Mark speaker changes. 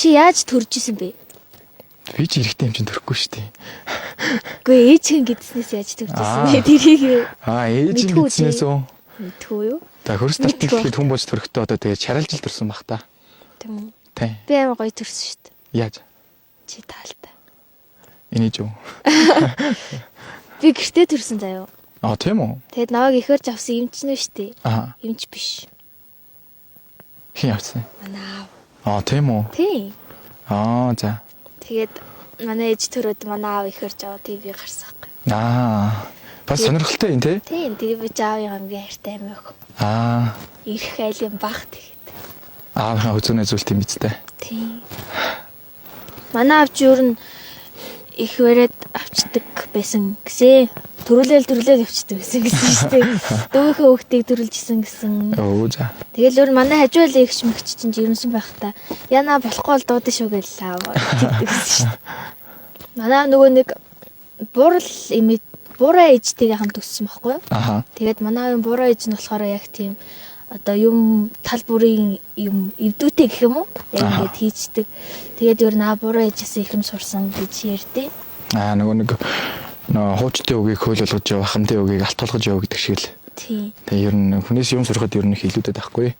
Speaker 1: Чи яаж төрж исэн бэ?
Speaker 2: Би ч эрэхтэй юм чинь төрөхгүй шүү дээ.
Speaker 1: Үгүй ээж хэн гэдснээс яаж төрж исэн бэ? Тэрийг
Speaker 2: Ээж юм гэдснээс үү?
Speaker 1: мэдгүй юу?
Speaker 2: За хөрс талтан гэхэд хүн болж төрөхдөө одоо тэгээ чаралжил төрсөн бах та.
Speaker 1: Тийм үү.
Speaker 2: Тий.
Speaker 1: Би амар гоё төрсөн шүү дээ.
Speaker 2: Яаж?
Speaker 1: Чи таалтай.
Speaker 2: Инээж үү?
Speaker 1: Би гэртээ төрсөн заяа.
Speaker 2: Тийм үү?
Speaker 1: Тэгэд наваг ихэрж авсан эмч нэ шүү дээ. Эмч биш.
Speaker 2: Хин явсан?
Speaker 1: Манаа.
Speaker 2: Тийм үү?
Speaker 1: Тийм.
Speaker 2: За.
Speaker 1: Тэгээд манай ээж төрөөд манай аав ихэрж аваа тий би гарсан байхгүй.
Speaker 2: Бас сонирхолтой юм тий?
Speaker 1: Тийм. Тэгээ би аавын хамгийн хайртай юм яг. Ирэх айлын баг тэгээд.
Speaker 2: Аавынхаа үзүүнээ зүйлт юм биз дээ.
Speaker 1: Тийм. Манай аав ч юу н их бариад авчдаг байсан гэсэн. Төрүүлэл явчихдаг гэсэн шүү дээ. Дүүхээ хүүхдийг төрүүлжсэн гэсэн.
Speaker 2: За.
Speaker 1: Тэгэл өөр манай хажуул ихч мэгч чинь жирэмсэн байх та. Яна болохгүй л дуудаж шүү гэлээ гэдэг гэсэн шүү дээ. Манай нөгөө нэг буруу ээжтэйгээ хамт өссөн байхгүй юу? Тэгээд манай буруу ээж нь болохоор яг тийм одоо юм тал бүрийн юм эвдүүтэй гэх юм уу? Яг ингэж хийчдэг. Тэгээд өөр буруу ээжээс их юм сурсан гэж ярьдیں۔
Speaker 2: Нөгөө нэг хуучтай үгийг хөөл болгож яв, хамтын үгийг алт болгож яв гэдэг шиг л.
Speaker 1: Тийм.
Speaker 2: Тэгээ ер нь хүнээс юм сурахад ер нь их илүүдэд байхгүй.